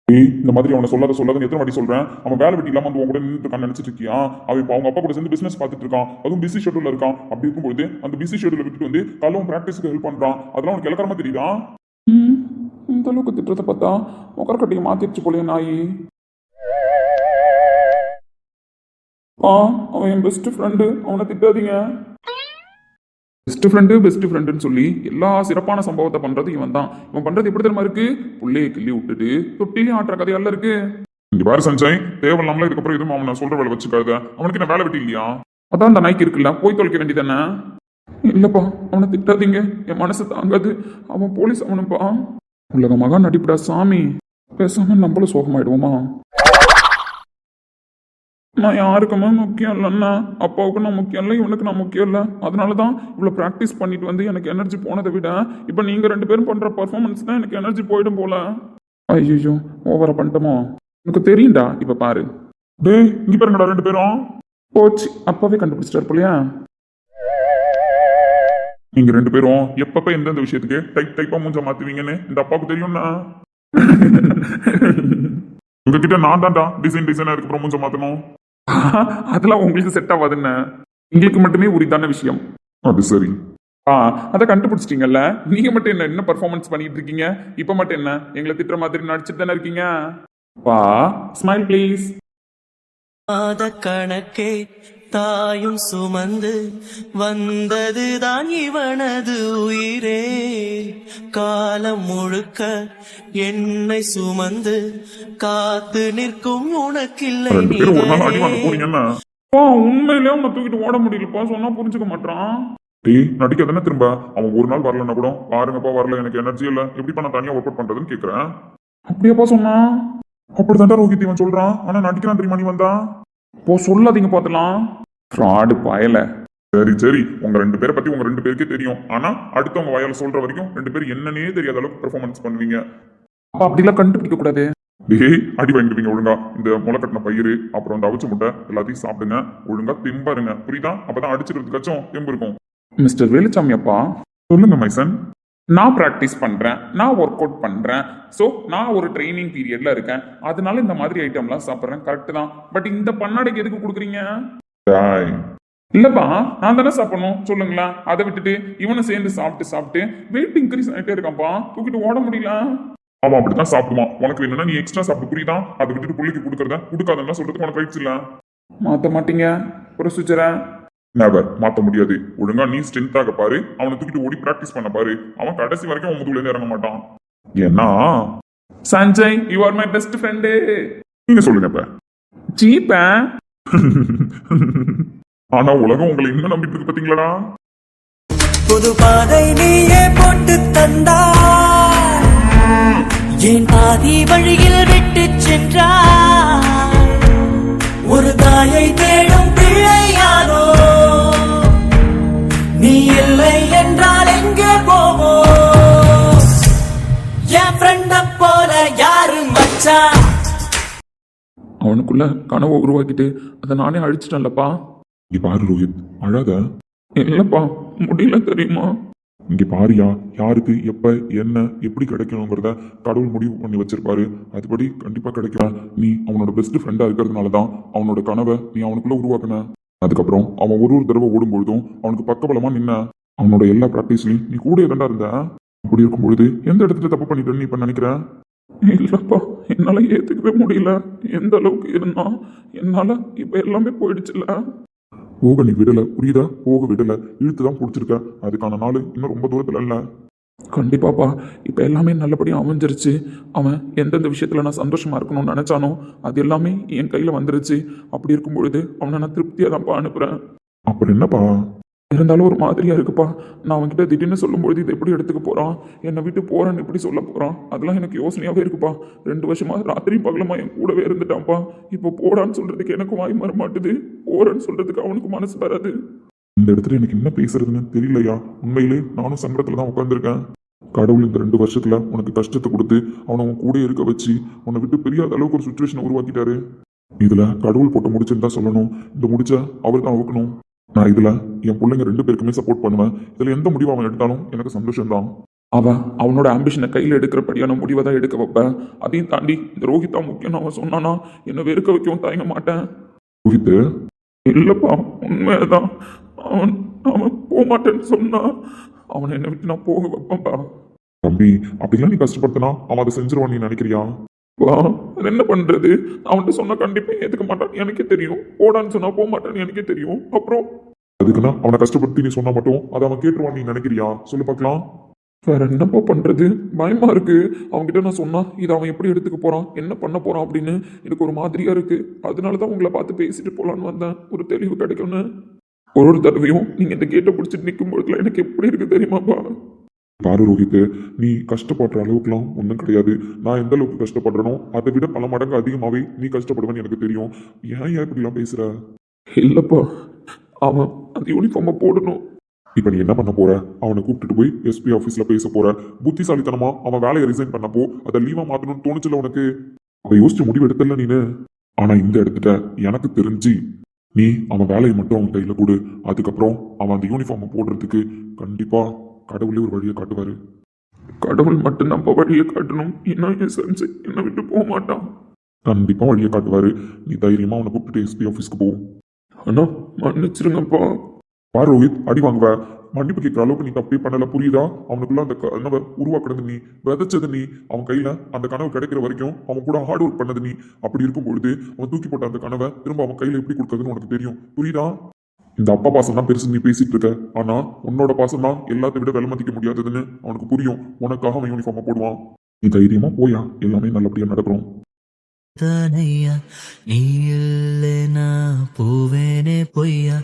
டேய் இந்த மாதிரி அவனை சொல்லாதன்னு எத்தனை வாட்டி சொல்றேன்? அவன் வேலை வெட்டி இல்லாம வந்து உன் கூட நின்று இருக்கான்னு நினைச்சிட்டு இருக்கியா? அவன் இப்போ அவங்க அப்பா கூட சேர்ந்து பிசினஸ் பார்த்துட்டு இருக்கான், அதுவும் பிஸி ஷெட்யூல்ல இருக்கான். அப்படி இருக்கும்போது அந்த பிஸி ஷெட்யூல விட்டுட்டு வந்து காலையும் பிராக்டிஸ்க்கு ஹெல்ப் பண்றான். அதெல்லாம் உனக்கு இலக்கரமா தெரியுதா? இந்த அளவுக்கு திட்டத்தை பார்த்தா முகரக்கட்டையை மாத்திருச்சு போலயே நாயி. அவன் என் பெஸ்ட் ஃப்ரெண்டு, அவனை திட்டாதீங்க. பெஸ்ட் ஃப்ரெண்டுன்னு சொல்லி எல்லா சிறப்பான சம்பவத்தை பண்றது இவன் தான். இவன் பண்றது எப்படி தெரியுமா இருக்கு? புள்ளையை கிள்ளி விட்டுட்டு தொட்டிலையும் ஆட்டுற கதையெல்லாம் இருக்கு. இங்க பாரு சஞ்சய், தேவையில்லாமல இதுக்கப்புறம் எதுவும் அவனை சொல்ற வேலை வச்சுக்காத. அவனுக்கு என்ன வேலை வெட்டி இல்லையா? அதான் அந்த நாய்க்கு இருக்குல்ல, போய் தொலைக்க வேண்டியதானே. இல்லப்பா அவனை திட்டாதீங்க, என் மனசு தாங்காது. அவன் போலீஸ் அவனுப்பா. உலகமாக நடிப்புடா சாமி, பேசாம நம்மளும் சோகமாயிடுவோமா? நான் யாருக்குமே முக்கியம் இல்லைன்னா, அப்பாவுக்கு நான் முக்கியம் இல்லை, இவனுக்கு நான் முக்கியம் இல்லை. அதனால தான் இவ்வளோ ப்ராக்டிஸ் பண்ணிட்டு வந்து எனக்கு எனர்ஜி போனதை விட இப்போ நீங்கள் ரெண்டு பேரும் பண்ணுற பர்ஃபார்மன்ஸ் தான் எனக்கு எனர்ஜி போயிடும் போல. ஐயோ ஓவரா பண்ணிட்டோமோ? எனக்கு தெரியும்டா, இப்போ பாரு. டேய் இங்க பாருங்கடா ரெண்டு பேரும். போச்சு, அப்பாவே கண்டுபிடிச்சிட்டாரு போலையா? நீங்க ரெண்டு பேரும் எப்பப்ப எந்தெந்த விஷயத்துக்கு டைப்பா மூஞ்ச மாத்துவீங்கன்னு இந்த அப்பாவுக்கு தெரியும்னா. உங்ககிட்ட நான் தான்டா டிசைனா அதுக்கப்புறம் மூஞ்ச மாத்தணும். அதெல்லாம் உங்களுக்கு செட் ஆகாதுன்னு உங்களுக்கு மட்டுமே உரித்தான விஷயம். அது சரி. அதை கண்டுபிடிச்சிட்டீங்கல்ல. நீங்க மட்டும் என்ன பர்ஃபார்மன்ஸ் பண்ணிட்டு இருக்கீங்க? இப்ப மட்டும் என்ன எங்களை திட்டுற மாதிரி நடிச்சுட்டு தானே இருக்கீங்க? Smile please. மாத கணக்கே தாயும் சுமந்து வந்ததுதான் இவனது உயிரே, காலம் முழுக்க என்னை சுமந்து காத்து நிற்கும் உனக்கில்லை ரெண்டு பேரும் ஒரு நாள் அடி வாங்க நிகரே. போறீங்கன்னா உண்மையிலே உன்னை தூக்கிட்டு ஓட முடியலப்பா, சொன்னா புரிஞ்சுக்க மாட்டான். டேய் நடிக்க தானே திரும்ப. அவன் ஒரு நாள் வரலன்னா கூட பாருங்கப்பா வரல எனக்கு எனர்ஜி இல்லை, எப்படிப்பா நான் தனியா ஒர்க் அவுட் பண்றதுன்னு கேட்கறேன். அப்படியாப்பா சொன்னா? அப்படித்தான்டா ரோஹித் இவன் சொல்றான். ஆனா நடிக்கிறான் தெரியுமா நீ வந்தா? போ சொல்லாதீங்க பார்த்துலாம். ஃப்ராடு பயல. சரி உங்க ரெண்டு பேரை பத்தி உங்க ரெண்டு பேருக்கே தெரியும். ஆனா அடுத்தவங்க வாயால சொல்ற வரைக்கும் ரெண்டு பேரும் என்னன்னே தெரியாத அளவுக்கு பெர்ஃபார்மன்ஸ் பண்ணுவீங்க. அப்ப அப்படிலாம் கண்டுபிடிக்க கூடாது. டேய் அடி வாங்கிடுவீங்க ஒழுங்கா. இந்த முளைக்கட்டின பயிறு அப்புறம் இந்த அவிச்ச முட்டை எல்லாத்தையும் சாப்பிடுங்க, ஒழுங்கா தெம்பாருங்க, புரியுதா? அப்பதான் அடிச்சுக்கிறதுக்காச்சும் தெம்பு இருக்கும். மிஸ்டர் வேலுச்சாமி அப்பா, சொல்லுங்க மைசன். நான் ப்ராக்டிஸ் பண்றேன், நான் ஒர்க் அவுட் பண்றேன், ஸோ நான் ஒரு ட்ரைனிங் பீரியட்ல இருக்கேன், அதனால இந்த மாதிரி ஐட்டம்லாம் சாப்பிட்றேன், கரெக்ட் தான். பட் இந்த பண்ணாடைக்கு எதுக்கு கொடுக்குறீங்க? டாய் இல்லப்பா நான் தானே சாப்பிடணும் சொல்லுங்களேன். அதை விட்டுட்டு இவனை சேர்ந்து சாப்பிட்டு வெயிட் இன்க்ரீஸ் ஆகிட்டே இருக்கான்ப்பா, தூக்கிட்டு ஓட முடியல. அவன் அப்படித்தான் சாப்பிடுவான். உனக்கு என்னன்னா நீ எக்ஸ்ட்ரா சாப்பிட்டு, புரியுதா? அதை விட்டுட்டு புள்ளிக்கு கொடுக்கறத கொடுக்காதன்னா சொல்றதுக்கு உனக்கு ரைட்ஸ் இல்ல. மாத்த மாட்டீங்க ப்ரொசீஜரை? நெவர் மாத்த முடியாது. ஒழுங்கா நீ ஸ்ட்ரென்த்தாக பாரு, அவனை தூக்கிட்டு ஓடி பிராக்டிஸ் பண்ண பாரு. அவன் கடைசி வரைக்கும் அவன் முதுகுல இருந்து இறங்க மாட்டான். ஏன்னா Sanjay you are my best friend. நீங்க சொல்லுங்க இப்ப. சீப்ப ஆனா உலகம் உங்களை இன்னும் நம்பிட்டு இருக்கு பாத்தீங்களா? புது பாதை நீயே போட்டு தந்தா, என் பாதி வழியில் விட்டு சென்றா, ஒரு தாயை தேடும் பிள்ளையானோ, நீ இல்லை என்றால் எங்கே போவோ, என் ஃப்ரெண்ட போல யாரும் வச்சா. அவனுக்குள்ள கனவை உருவாக்கிட்டு அதை நானே அழிச்சிட்டேன்லப்பா. இங்க பாரு ரோஹித், அழாத. இல்லப்பா முடியல தெரியுமா? இங்க பாரியா, யாருக்கு எப்ப என்ன எப்படி கிடைக்கணுங்கிறத கடவுள் முடிவு பண்ணி வச்சிருப்பாரு. அதுபடி கண்டிப்பா கிடைக்கும். நீ அவனோட பெஸ்ட் ஃப்ரெண்டா இருக்கிறதுனால தான் அவனோட கனவை நீ அவனுக்குள்ள உருவாக்குன. அதுக்கப்புறம் அவன் ஒரு தடவை ஓடும்பொழுதும் அவனுக்கு பக்கபலமா நின்ன. அவனோட எல்லா ப்ராக்டிஸ்லயும் நீ கூட தாண்டா இருந்த. அப்படி இருக்கும் பொழுது எந்த இடத்துல தப்பு பண்ணிட்டேன்னு நீ இப்ப நினைக்கிற? இல்லப்பா, என்னால ஏத்துக்கவே முடியல. எந்த அளவுக்கு இருந்தா என்னால இப்ப எல்லாமே போயிடுச்சுல்ல. போக நீ விடல, புரியுதா? போக விடல, இழுத்துதான் பிடிச்சிருக்க. அதுக்கான நாள் இன்னும் ரொம்ப தூரத்துல இல்ல. கண்டிப்பாப்பா, இப்போ எல்லாமே நல்லபடியாக அமைஞ்சிருச்சு. அவன் எந்தெந்த விஷயத்தில் நான் சந்தோஷமாக இருக்கணும்னு நினச்சானோ அது எல்லாமே என் கையில் வந்துருச்சு. அப்படி இருக்கும் பொழுது அவனை நான் திருப்தியாக தான்ப்பா அனுப்புகிறேன். அப்புறம் என்னப்பா? இருந்தாலும் ஒரு மாதிரியாக இருக்குப்பா. நான் அவன்கிட்ட திடீர்னு சொல்லும்பொழுது இதை எப்படி எடுத்துக்க போகிறான், என்னை விட்டு போகிறான்னு எப்படி சொல்ல போகிறான், அதெல்லாம் எனக்கு யோசனையாகவே இருக்குப்பா. 2 வருஷமா ராத்திரி பகலமா என் கூடவே இருந்துட்டான்ப்பா. இப்போ போடான்னு சொல்கிறதுக்கு எனக்கு வாய் மாற மாட்டுது, போறேன்னு சொல்கிறதுக்கு அவனுக்கு மனசு வராது. இந்த இடத்துல எனக்கு என்ன பேசுறதுன்னு தெரியலையா. உண்மையிலே நானும் சங்கடத்துல தான் உட்காந்துருக்கேன். கடவுள் இந்த 2 வருஷத்துல உனக்கு கஷ்டத்தை கொடுத்து அவனை உன் கூட இருக்க வச்சு உன்னை விட்டு பிரியாத அளவுக்கு ஒரு சுச்சுவேஷனை உருவாக்கிட்டாரு. இதுல கடவுள் போட்ட முடிச்சுன்னு தான் சொல்லணும். இந்த முடிச்ச அவர் தான் அவுக்கணும். நான் இதுல என் பிள்ளைங்க 2 பேருக்குமே சப்போர்ட் பண்ணுவேன். இதுல எந்த முடிவு அவன் எடுத்தாலும் எனக்கு சந்தோஷம்தான். அவனோட ஆம்பிஷனை கையில் எடுக்கிறபடியான முடிவை தான் எடுக்க வைப்பேன். அதையும் தாண்டி இந்த ரோஹித் தான் முக்கியம் அவன் சொன்னானா என்னை வெறுக்க வைக்கவும் தயங்க மாட்டேன். ரோஹித், இல்லப்பா, உண்மைதான். அவன் அவன் போக மாட்டேன்னு சொன்னா அவனை என்னை விட்டு நான் போக வைப்பேன்ப்பா. தம்பி, அப்படிலாம் நீ கஷ்டப்படுத்தினா அவன் அதை செஞ்சிருவான் நீ நினைக்கிறியா? அது என்ன பண்றது? அவன்கிட்ட சொன்னா கண்டிப்பா ஏத்துக்க மாட்டான்னு எனக்கே தெரியும். போடான்னு சொன்னா போக மாட்டான்னு எனக்கே தெரியும். அப்புறம் அதுக்குன்னா அவனை கஷ்டப்படுத்தி நீ சொன்னா மட்டும் அதை அவன் கேட்டுருவான் நீ நினைக்கிறியா? சொல்லு பார்க்கலாம். வேற என்னப்பா பண்றது? பயமா இருக்கு. அவன்கிட்ட நான் சொன்னா இதை அவன் எப்படி எடுத்துக்க போறான், என்ன பண்ண போறான் அப்படின்னு எனக்கு ஒரு மாதிரியா இருக்கு. அதனாலதான் உங்களை பார்த்து பேசிட்டு போலான்னு வந்தேன், ஒரு தெளிவு கிடைக்கும்னு. ஒரு தடவையும் நீங்க இந்த கேட்டை பிடிச்சிட்டு நிற்கும் பொழுதுல எனக்கு எப்படி இருக்கு தெரியுமாப்பா? பாரு ரோஹித், நீ கஷ்டப்படுற அளவுக்குலாம் ஒன்றும் கிடையாது. நான் எந்த அளவுக்கு கஷ்டப்படுறனோ அதை விட பல மடங்கு அதிகமாகவே நீ கஷ்டப்படுவேன்னு எனக்கு தெரியும். ஏன் இப்படிலாம் பேசுற? இல்லப்பா, அவன் அந்த யூனிஃபார்மை போடணும். இப்ப நீ என்ன பண்ண போற? அவனை கூப்பிட்டுட்டு போய் எஸ்பி ஆஃபீஸ்ல பேச போற. புத்திசாலித்தனமா அவன் வேலையை ரிசைன் பண்ணப்போ அதை லீவா மாத்தணும்னு தோணுச்சுல உனக்கு. அதை யோசிச்சு முடிவு எடுத்தல நீனு. ஆனா இந்த இடத்துல எனக்கு தெரிஞ்சு நீ அவன் வேலையை மட்டும் அவன் கையில கொடு. அதுக்கப்புறம் அவன் அந்த யூனிஃபார்மை போடுறதுக்கு கண்டிப்பா கடவுளே ஒரு வழியை காட்டுவாரு. கடவுள் மட்டும் நம்ம வழியை காட்டணும். ஏன்னா என் சன்ஸ் என்னை விட்டு போக மாட்டான். கண்டிப்பா வழியை காட்டுவாரு. நீ தைரியமா அவனை கூப்பிட்டுட்டு எஸ்பி ஆஃபீஸ்க்கு போ. ஆனா மன்னிச்சிருங்கப்பா. பாரு ரோஹித், அடி வாங்குவ. மன்னிப்பு கேட்கிற அளவுக்கு நீ தப்பே பண்ணல, புரியுதா? அவனுக்குள்ள அந்த கனவை உருவாக்குனது நீ, விதைச்சது நீ. அவன் கையில அந்த கனவு கிடைக்கிற வரைக்கும் அவன் கூட ஹார்ட் ஒர்க் பண்ணது நீ. அப்படி இருக்கும் பொழுது அவன் தூக்கி போட்ட அந்த கனவை திரும்ப அவன் கையில எப்படி கொடுக்கறதுன்னு உனக்கு தெரியும், புரியுதா? இந்த அப்பா பாசம் தான் பெருசு நீ பேசிட்டு இருக்க. ஆனா உன்னோட பாசம் தான் எல்லாத்தை விட விலை மதிக்க முடியாததுன்னு அவனுக்கு புரியும். உனக்காக அவன் யூனிஃபார்மா போடுவான். நீ தைரியமா போயா, எல்லாமே நல்லபடியா நடக்கும். தானையா நீ இல்லைனா பூவேனே பொய்யா,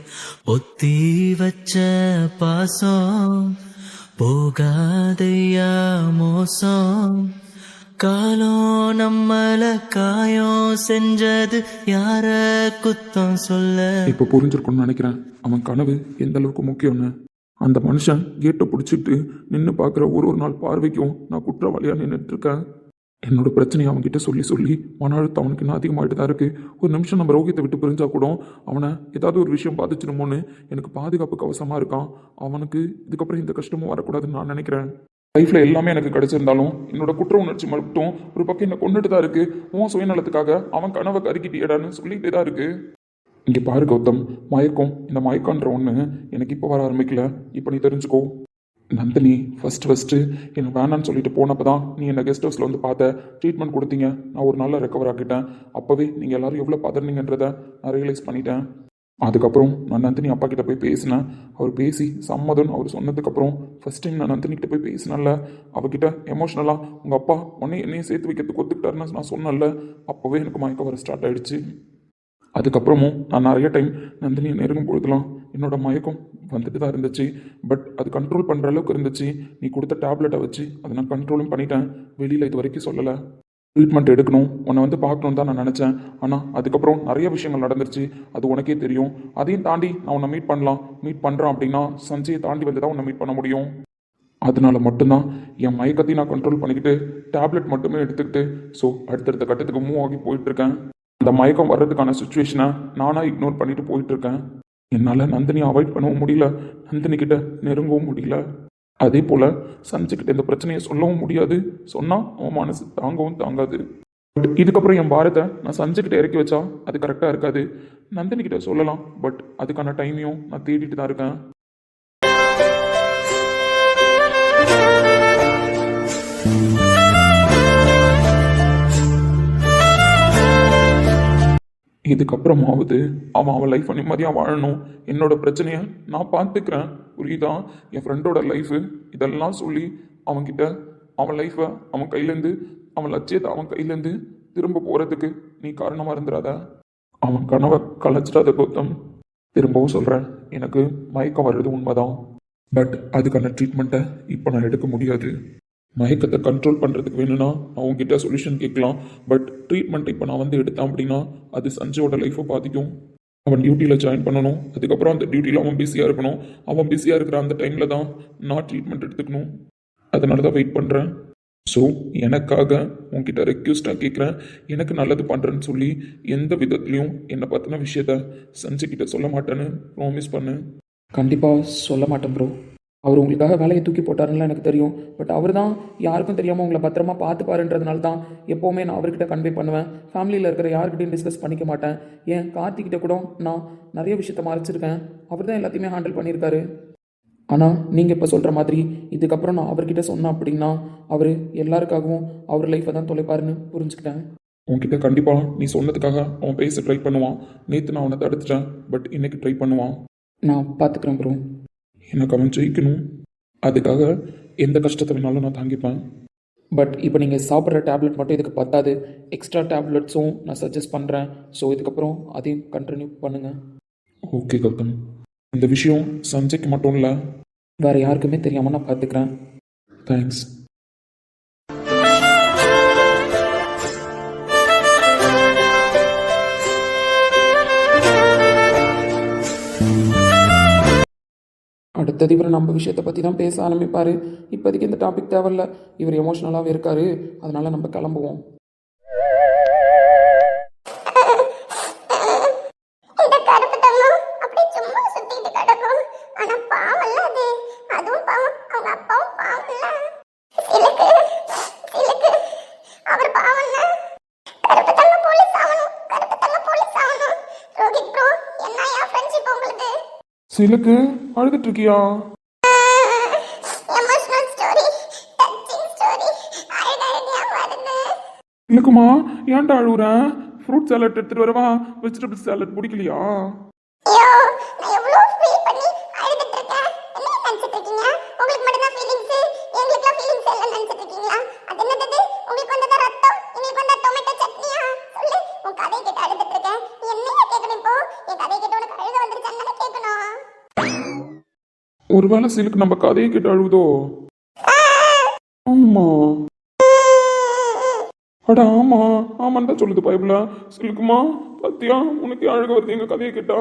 ஒத்தி வச்ச பாசம் போகாதையா மோசம். காலம் நம்மள காயம் செஞ்சது யார குத்தம் சொல்ல. இப்போ புரிஞ்சிருக்கும்னு நினைக்கிறேன் அவன் கனவு எந்த அளவுக்கு முக்கியம்னு. அந்த மனுஷன் கேட்டை பிடிச்சிட்டு நின்று பார்க்குற ஒரு நாள் பார்வைக்கும் நான் குற்றவாளியாக நின்றுட்டு இருக்கேன். என்னோட பிரச்சனையை அவன்கிட்ட சொல்லி சொல்லி மன அழுத்தம் அவனுக்கு இன்னும் அதிகமாகிட்டு தான் இருக்குது. ஒரு நிமிஷம் நம்ம ரோஹித்தை விட்டு பிரிஞ்சா கூட அவனை ஏதாவது ஒரு விஷயம் பாதிச்சிடுமோன்னு எனக்கு பாதுகாப்பு கவசமாக இருக்கான். அவனுக்கு இதுக்கப்புறம் இந்த கஷ்டமும் வரக்கூடாதுன்னு நான் நினைக்கிறேன். லைஃப்பில் எல்லாமே எனக்கு கிடைச்சிருந்தாலும் என்னோட குற்ற உணர்ச்சி மட்டும் ஒரு பக்கம் என்னை கொண்டுட்டு தான் இருக்குது. உன் சுயநலத்துக்காக அவன் கனவை கருக்கிட்டியடான்னு சொல்லிகிட்டே தான் இருக்குது. இங்கே பாரு கௌதம், மயக்கம், இந்த மயக்கன்ற ஒன்று எனக்கு இப்போ வர ஆரம்பிக்கல. இப்போ நீ தெரிஞ்சுக்கோ. நந்தினி ஃபஸ்ட்டு எனக்கு வேணான்னு சொல்லிட்டு போனப்போ தான் நீ என்னை கெஸ்ட் ஹவுஸில் வந்து பார்த்த, ட்ரீட்மெண்ட் கொடுத்தீங்க. நான் ஒரு நாளில் ரெக்கவர் ஆக்கிட்டேன். அப்போவே நீங்கள் எல்லோரும் எவ்வளோ பதறீங்கன்றதை நான் ரியலைஸ் பண்ணிட்டேன். அதுக்கப்புறம் நான் நந்தினி அப்பா கிட்ட போய் பேசினேன். அவர் பேசி சம்மதம்னு அவர் சொன்னதுக்கப்புறம் ஃபஸ்ட் டைம் நான் நந்தினிக்கிட்ட போய் பேசினேன்ல, அவகிட்ட எமோஷ்னலாக உங்கள் அப்பா என்னையும் சேர்த்து வைக்கிறதுக்கு ஒத்துக்கிட்டாருன்னு நான் சொன்னேன்ல, அப்போவே எனக்கு மயக்கம் வர ஸ்டார்ட் ஆகிடுச்சு. அதுக்கப்புறமும் நான் நிறைய டைம் நந்தினியை நெருங்கும் பொழுதுலாம் என்னோட மயக்கம் வந்துட்டு தான் இருந்துச்சு. பட் அது கண்ட்ரோல் பண்ணுற அளவுக்கு இருந்துச்சு. நீ கொடுத்த டேப்லெட்டை வச்சு அதை நான் கண்ட்ரோலும் பண்ணிட்டேன். வெளியில் இது வரைக்கும் சொல்லலை. ட்ரீட்மெண்ட் எடுக்கணும், உன்னை வந்து பார்க்கணுன்னு தான் நான் நினச்சேன். ஆனால் அதுக்கப்புறம் நிறைய விஷயங்கள் நடந்துருச்சு, அது உனக்கே தெரியும். அதையும் தாண்டி நான் உன்னை மீட் பண்ணுறேன் அப்படின்னா சஞ்சயை தாண்டி வந்து தான் உன்னை மீட் பண்ண முடியும். அதனால மட்டும்தான் என் மயக்கத்தையும் நான் கண்ட்ரோல் பண்ணிக்கிட்டு டேப்லெட் மட்டுமே எடுத்துக்கிட்டு அடுத்தடுத்த கட்டத்துக்கு மூவ் ஆகி போயிட்டுருக்கேன். அந்த மயக்கம் வர்றதுக்கான சுச்சுவேஷனை நானாக இக்னோர் பண்ணிட்டு போயிட்டுருக்கேன். என்னால் நந்தினியை அவாய்ட் பண்ணவும் முடியல, நந்தினிக்கிட்ட நெருங்கவும் முடியல. அதே போல் சஞ்சிக்கிட்ட இந்த பிரச்சனையை சொல்லவும் முடியாது, சொன்னால் அவன் மனசு தாங்கவும் தாங்காது. பட் இதுக்கப்புறம் என் பாரத்தை நான் சஞ்சிக்கிட்ட இறக்கி வச்சா அது கரெக்டாக இருக்காது. நந்தினி கிட்ட சொல்லலாம், பட் அதுக்கான டைமையும் நான் தேடிட்டு தான் இருக்கேன். இதுக்கப்புறமாவது அவன் லைஃப்பை நிம்மதியாக வாழணும். என்னோட பிரச்சனையை நான் பார்த்துக்கிறேன், புரியுதா? என் ஃப்ரெண்டோட லைஃபு இதெல்லாம் சொல்லி அவன்கிட்ட அவன் லைஃப்பை அவன் கையிலேருந்து, அவன் லட்சியத்தை அவன் கையிலேருந்து திரும்ப போகிறதுக்கு நீ காரணமாக இருந்துடாத. அவன் கனவை கலைச்சிடாத கௌதம். திரும்பவும் சொல்கிறேன், எனக்கு மயக்கம் வர்றது உண்மைதான், பட் அதுக்கான ட்ரீட்மெண்ட்டை இப்போ நான் எடுக்க முடியாது. மயக்கத்தை கண்ட்ரோல் பண்ணுறதுக்கு வேணும்னா நான் உங்ககிட்ட சொல்யூஷன் கேட்கலாம், பட் ட்ரீட்மெண்ட் இப்போ நான் எடுத்தேன் அப்படின்னா அது சஞ்சயோட லைஃப்பை பாதிக்கும். அவன் டியூட்டியில் ஜாயின் பண்ணணும், அதுக்கப்புறம் அந்த டியூட்டியில் அவன் பிஸியாக இருக்கணும். அவன் பிஸியாக இருக்கிற அந்த டைமில் தான் நான் ட்ரீட்மெண்ட் எடுத்துக்கணும். அதனால தான் வெயிட் பண்ணுறேன். ஸோ எனக்காக உங்ககிட்ட ரெக்யூஸ்டாக கேட்குறேன், எனக்கு நல்லது பண்ணுறேன்னு சொல்லி எந்த விதத்துலையும் என்னை பற்றின விஷயத்த சஞ்சிக்கிட்ட சொல்ல மாட்டேன்னு ப்ராமிஸ் பண்ணு. கண்டிப்பாக சொல்ல மாட்டேன் ப்ரோ. அவர் உங்களுக்காக வேலையை தூக்கி போட்டாருன்னு எனக்கு தெரியும், பட் அவர் தான் யாருக்கும் தெரியாமல் உங்களை பத்திரமா பார்த்துப்பாருன்றதுனால தான் எப்போவுமே நான் அவர்கிட்ட கன்வே பண்ணுவேன். ஃபேமிலியில் இருக்கிற யார்கிட்டையும் டிஸ்கஸ் பண்ணிக்க மாட்டேன். ஏன் கார்த்திகிட்ட கூட நான் நிறைய விஷயத்த மறைச்சிருக்கேன், அவர் தான் எல்லாத்தையுமே ஹேண்டில் பண்ணியிருக்காரு. ஆனால் நீங்கள் இப்போ சொல்கிற மாதிரி இதுக்கப்புறம் நான் அவர்கிட்ட சொன்னேன் அப்படின்னா அவர் எல்லாருக்காகவும் அவர் லைஃப்பை தான் தொலைப்பாருன்னு புரிஞ்சுக்கிட்டேன். உன்கிட்ட கண்டிப்பாக நீ சொன்னதுக்காக அவன் பேச ட்ரை பண்ணுவான். நேற்று நான் அவனை தடுத்துட்டேன், பட் இன்னைக்கு ட்ரை பண்ணுவான். நான் பார்த்துக்கிறேன் ப்ரோ. எனக்கு அவன் ஜெயிக்கணும், அதுக்காக எந்த கஷ்டத்தை வேணாலும் நான் தாங்கிப்பேன். பட் இப்போ நீங்கள் சாப்பிட்ற டேப்லெட் மட்டும் இதுக்கு பத்தாது, எக்ஸ்ட்ரா டேப்லெட்ஸும் நான் சஜஸ்ட் பண்ணுறேன். ஸோ இதுக்கப்புறம் அதையும் கண்டினியூ பண்ணுங்கள். ஓகே கௌதம், இந்த விஷயம் சஞ்சய்க்கு மட்டும் இல்லை, வேறு யாருக்குமே தெரியாமல் நான் பார்த்துக்கிறேன். தேங்க்ஸ். அடுத்தது இவர் நம்ம விஷயத்தை பற்றி தான் பேச ஆரம்பிப்பார். இப்போதைக்கு இந்த டாபிக் தேவையில்ல, இவர் எமோஷ்னலாகவே இருக்கார், அதனால் நம்ம கிளம்புவோம். இந்த கருப்பு தங்கம் அப்படியே சும்மா சுத்திட்டு கிடக்கும். ஆனா பாவம்ல அது, அதுவும் பாவம், அவங்க அப்பாவும் பாவம்ல. சிலுக்கு சிலுக்கு அவர் பாவம்ல. கருப்பு தங்கம் போலீஸ் ஆகணும், கருப்பு தங்கம் போலீஸ் ஆகணும். ரோஹித் ப்ரோ, என்னையா ஃப்ரெண்ட்ஷிப் உங்களுக்கு? சிலுக்கு அழுதுட்டு இருக்கியா? எமோஷனல் ஸ்டோரி, டச்சிங் ஸ்டோரி, அழகழகா வருது. இல்லக்குமா, ஏன்டா அழுகுறேன்? ஃப்ரூட் சாலட் எடுத்துட்டு வரவா? வெஜிடபிள் சாலட் பிடிக்கலையா? ஐயோ, நான் எவ்வளோ ஃபீல் பண்ணி அழுதுட்டு இருக்கேன். என்ன நினைச்சிட்டு இருக்கீங்க? உங்களுக்கு மட்டும் தான் ஃபீலிங்ஸ், எங்களுக்குலாம் ஃபீலிங்ஸ் இல்ல நினைச்சிட்டு இருக்கீங்களா? அது என்னது? உங்களுக்கு வந்ததா ரத்தம், எங்களுக்கு வந்தா டொமேட்டோ சட்னியா? சொல்லு, உன் கதையை கேட்டு அழுதுட்டு இருக்கேன். என்னையா கேட்கணும் இப்போ? என் கதையை கேட்டு உனக்கு அழுக வந்துருச்சான்னு தானே கேட்கணும். ஒருவேளை சிலுக்கு நம்ம கதையை கேட்டு அழுகுதோ? ஆமா, அட ஆமா, ஆமான்னு தான் சொல்லுது பைபிள. சிலுக்குமா, பத்தியா உனக்கு அழுக வருது எங்க கதையை கேட்டா?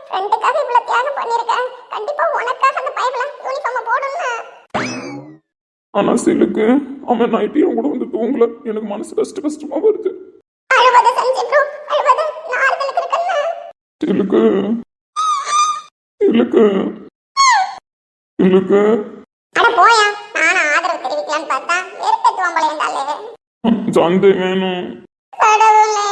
ஃப்ரெண்டுக்காக இவ்வளவு தியாகம் பண்ணிருக்கேன், கண்டிப்பா உனக்காக அந்த பைபிள யூனிஃபார்ம் போடும்ல. ஆனா சிலுக்கு அவன் நைட்டியும் கூட வந்து தூங்கல, எனக்கு மனசு கஷ்டமா வருது. அழுவத செஞ்சு ப்ரோ, அழுவத நான் ஆறுதலுக்கு இருக்கேன்ல. சிலுக்கு சிலுக்கு சிலுக்கு. அட போயா, நானும் ஆதரவு தெரிவிக்கலான்னு பார்த்தா வெறுப்பேத்துவான் போல இருந்தாலே. சந்தை வேணும். கடவுளே.